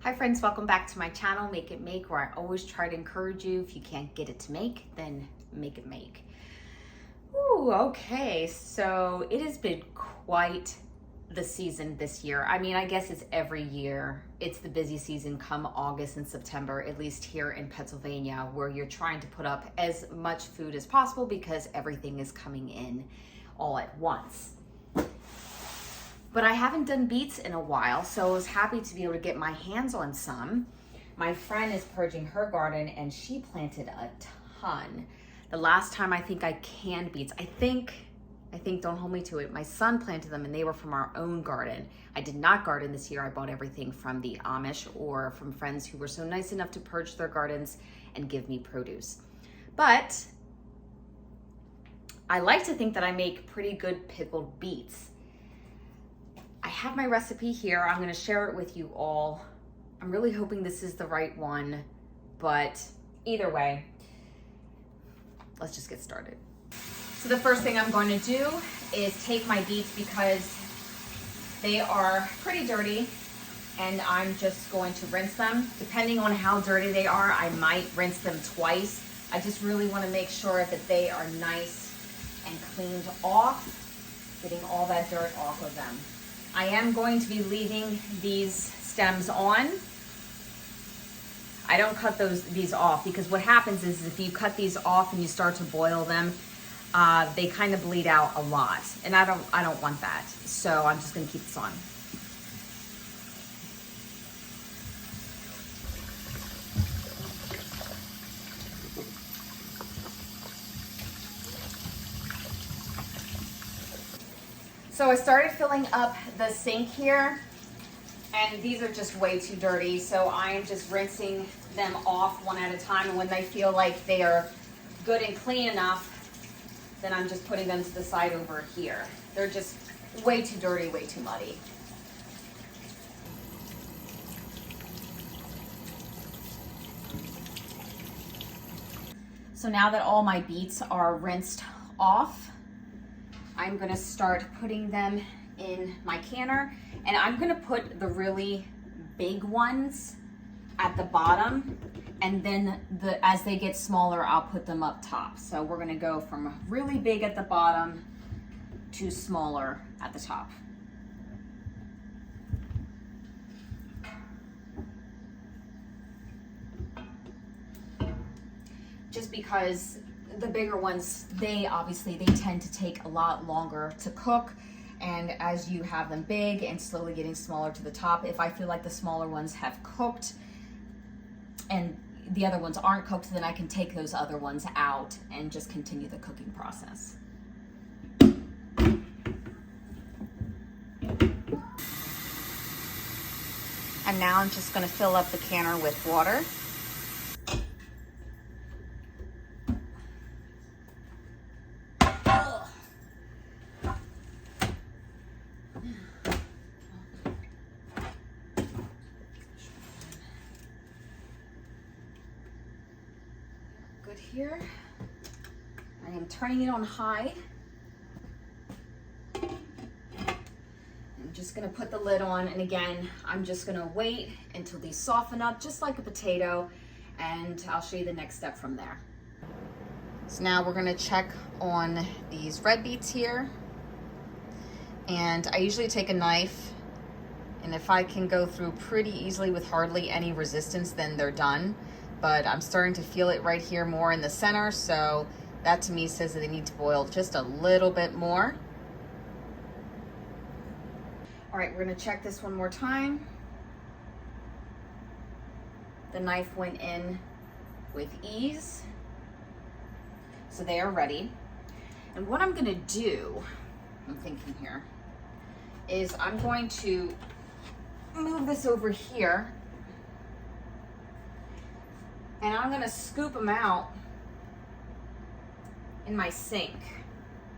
Hi friends, welcome back to my channel, Make It Make, where I always try to encourage you, if you can't get it to make, then make it make. Ooh, okay, so it has been quite the season this year. I mean, I guess it's every year. It's the busy season come August and September, at least here in Pennsylvania, where you're trying to put up as much food as possible because everything is coming in all at once. But I haven't done beets in a while, so I was happy to be able to get my hands on some. My friend is purging her garden and she planted a ton. The last time I think I canned beets, I think, don't hold me to it, my son planted them and they were from our own garden. I did not garden this year. I bought everything from the Amish or from friends who were so nice enough to purge their gardens and give me produce. But I like to think that I make pretty good pickled beets. I have my recipe here. I'm going to share it with you all. I'm really hoping this is the right one, but either way, let's just get started. So the first thing I'm going to do is take my beets because they are pretty dirty, and I'm just going to rinse them. Depending on how dirty they are, I might rinse them twice. I just really want to make sure that they are nice and cleaned off, getting all that dirt off of them. I am going to be leaving these stems on. I don't cut these off because what happens is if you cut these off and you start to boil them, they kind of bleed out a lot, and I don't want that. So I'm just going to keep this on. So I started filling up the sink here, and these are just way too dirty, so I am just rinsing them off one at a time, and when they feel like they are good and clean enough, then I'm just putting them to the side over here. They're just way too dirty, way too muddy. So now that all my beets are rinsed off, I'm gonna start putting them in my canner, and I'm gonna put the really big ones at the bottom, and then as they get smaller, I'll put them up top. So we're gonna go from really big at the bottom to smaller at the top. Just because the bigger ones, they tend to take a lot longer to cook, and as you have them big and slowly getting smaller to the top, if I feel like the smaller ones have cooked and the other ones aren't cooked, then I can take those other ones out and just continue the cooking process. And now I'm just going to fill up the canner with water. Good here. I am turning it on high. I'm just gonna put the lid on, and again, I'm just gonna wait until these soften up just like a potato, and I'll show you the next step from there. So now we're gonna check on these red beets here. And I usually take a knife, and if I can go through pretty easily with hardly any resistance, then they're done. But I'm starting to feel it right here more in the center, so that to me says that they need to boil just a little bit more. All right, we're gonna check this one more time. The knife went in with ease, so they are ready. And what I'm gonna do, I'm thinking here, is I'm going to move this over here, and I'm gonna scoop them out in my sink.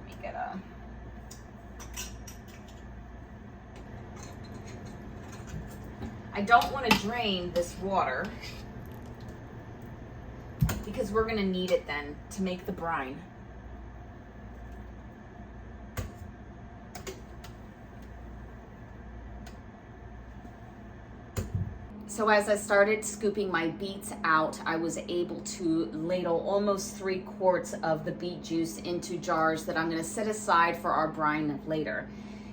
Let me get a... I don't wanna drain this water because we're gonna need it then to make the brine. So as I started scooping my beets out, I was able to ladle almost 3 quarts of the beet juice into jars that I'm gonna set aside for our brine later.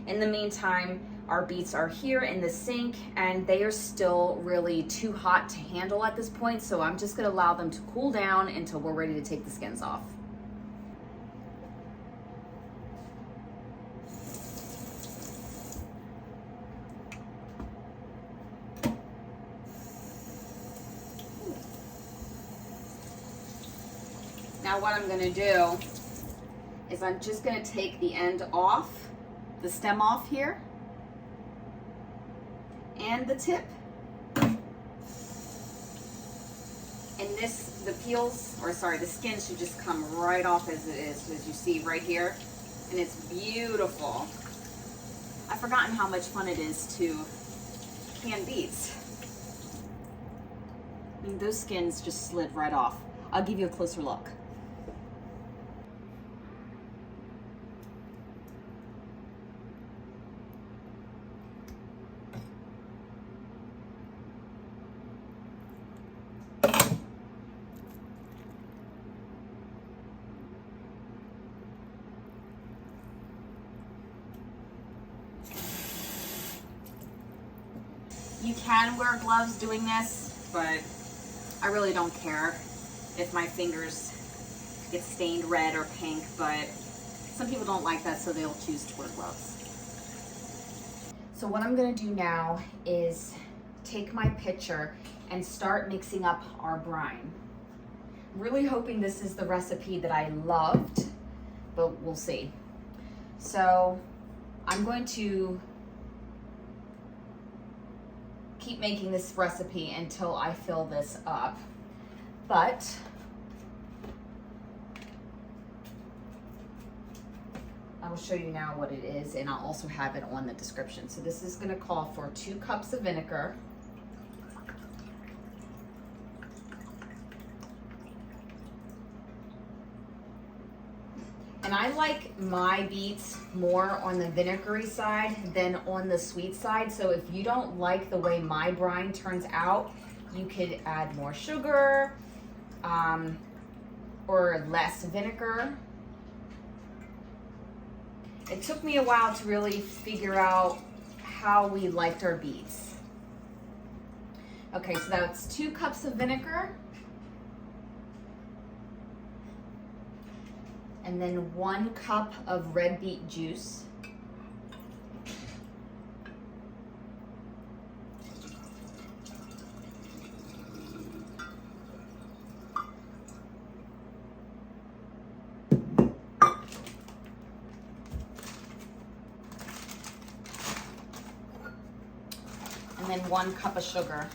In the meantime, our beets are here in the sink and they are still really too hot to handle at this point, so I'm just gonna allow them to cool down until we're ready to take the skins off. Now what I'm gonna do is I'm just gonna take the end off, the stem off here, and the tip. And this, the peels, or sorry, the skin should just come right off as it is, as you see right here. And it's beautiful. I've forgotten how much fun it is to can beets. I mean, those skins just slid right off. I'll give you a closer look. You can wear gloves doing this, but I really don't care if my fingers get stained red or pink, but some people don't like that, so they'll choose to wear gloves. So what I'm gonna do now is take my pitcher and start mixing up our brine. Really hoping this is the recipe that I loved, but we'll see. So I'm going to keep making this recipe until I fill this up. But I will show you now what it is, and I'll also have it on the description. So this is gonna call for 2 cups of vinegar, and I like my beets more on the vinegary side than on the sweet side. So if you don't like the way my brine turns out, you could add more sugar or less vinegar. It took me a while to really figure out how we liked our beets. Okay, so that's 2 cups of vinegar. And then 1 cup of red beet juice. And then 1 cup of sugar.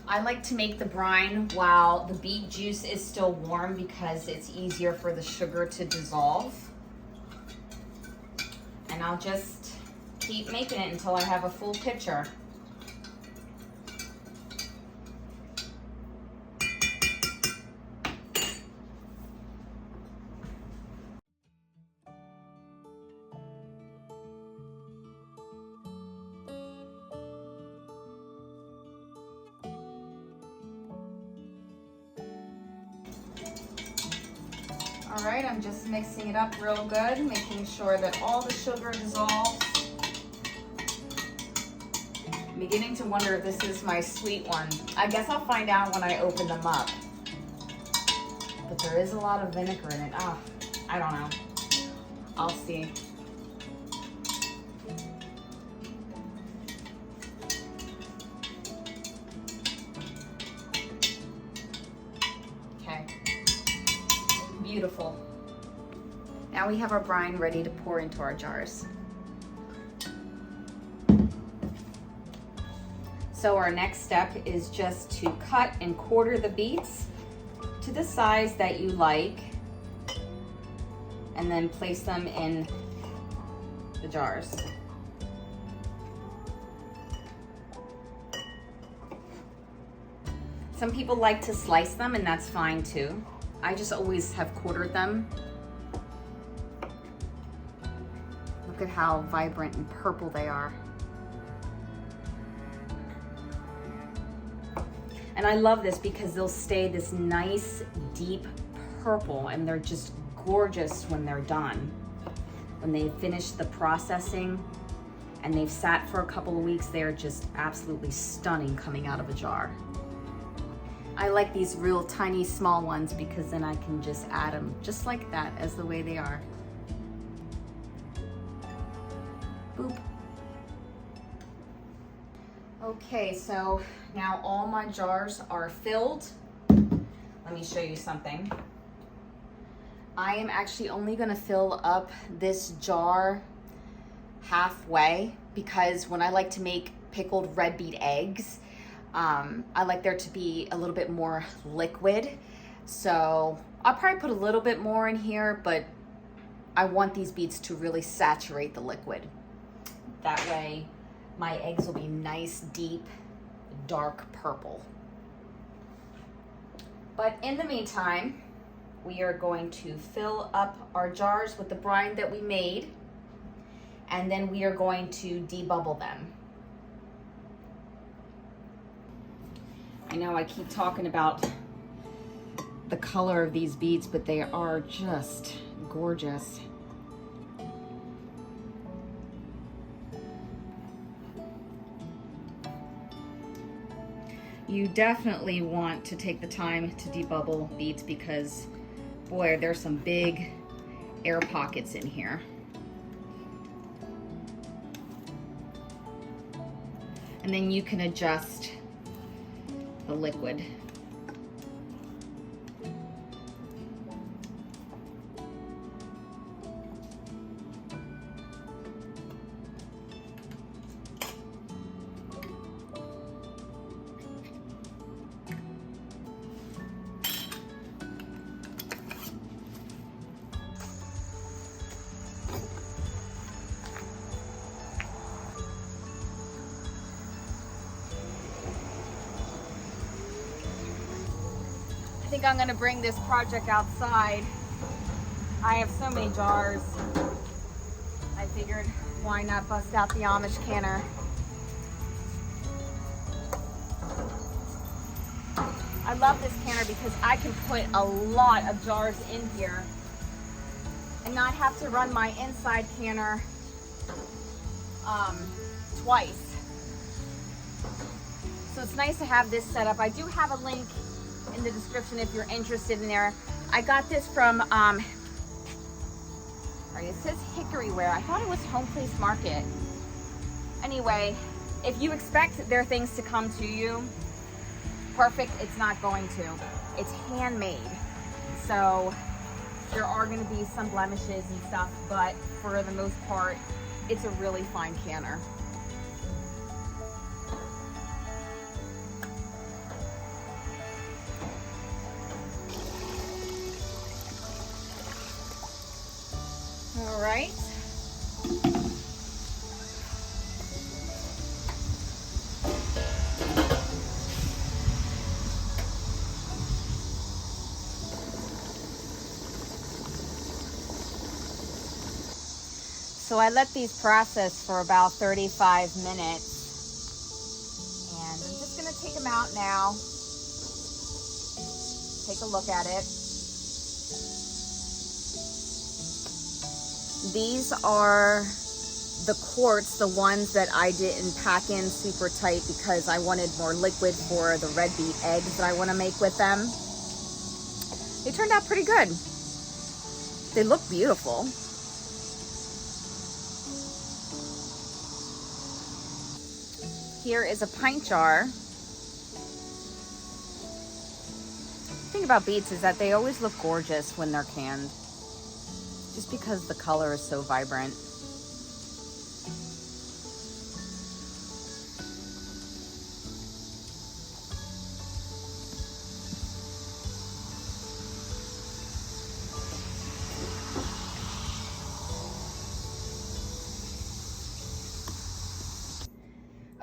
I like to make the brine while the beet juice is still warm because it's easier for the sugar to dissolve. And I'll just keep making it until I have a full pitcher. All right, I'm just mixing it up real good, making sure that all the sugar dissolves. I'm beginning to wonder if this is my sweet one. I guess I'll find out when I open them up. But there is a lot of vinegar in it. Oh, I don't know. I'll see. Beautiful. Now we have our brine ready to pour into our jars. So our next step is just to cut and quarter the beets to the size that you like, and then place them in the jars. Some people like to slice them, and that's fine too. I just always have quartered them. at how vibrant and purple they are. And I love this because they'll stay this nice deep purple, and they're just gorgeous when they're done. When they finish the processing and they've sat for a couple of weeks, they're just absolutely stunning coming out of a jar. I like these real tiny small ones because then I can just add them just like that as the way they are. Boop. Okay, so now all my jars are filled. Let me show you something. I am actually only gonna fill up this jar halfway because when I like to make pickled red beet eggs, I like there to be a little bit more liquid. So I'll probably put a little bit more in here, but I want these beets to really saturate the liquid. That way my eggs will be nice, deep, dark purple. But in the meantime, we are going to fill up our jars with the brine that we made, and then we are going to debubble them. I know I keep talking about the color of these beets, but they are just gorgeous. You definitely want to take the time to debubble beets because, boy, there's some big air pockets in here. And then you can adjust the liquid. I think I'm gonna bring this project outside. I have so many jars. I figured why not bust out the Amish canner. I love this canner because I can put a lot of jars in here and not have to run my inside canner twice. So it's nice to have this set up. I do have a link in the description if you're interested in there. I got this from, it says Hickory Ware. I thought it was Home Place Market. Anyway, if you expect their things to come to you, perfect, it's not going to. It's handmade. So there are gonna be some blemishes and stuff, but for the most part, it's a really fine canner. All right. So I let these process for about 35 minutes. And I'm just gonna take them out now. Take a look at it. These are the quarts, the ones that I didn't pack in super tight because I wanted more liquid for the red beet eggs that I want to make with them. They turned out pretty good. They look beautiful. Here is a pint jar. The thing about beets is that they always look gorgeous when they're canned, just because the color is so vibrant.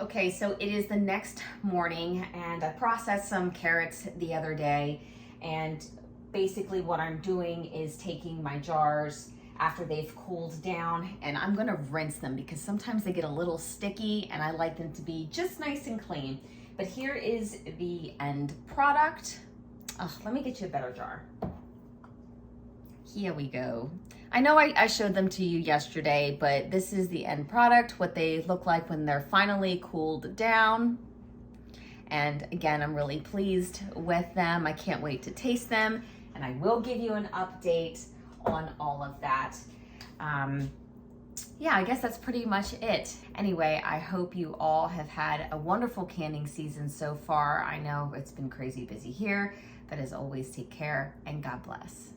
Okay, so it is the next morning and I processed some carrots the other day, and basically what I'm doing is taking my jars after they've cooled down, and I'm gonna rinse them because sometimes they get a little sticky and I like them to be just nice and clean. But here is the end product. Oh, let me get you a better jar. Here we go. I know I showed them to you yesterday, but this is the end product, what they look like when they're finally cooled down. And again, I'm really pleased with them. I can't wait to taste them, and I will give you an update on all of that. Yeah, I guess that's pretty much it. Anyway, I hope you all have had a wonderful canning season so far. I know it's been crazy busy here, but as always, take care and God bless.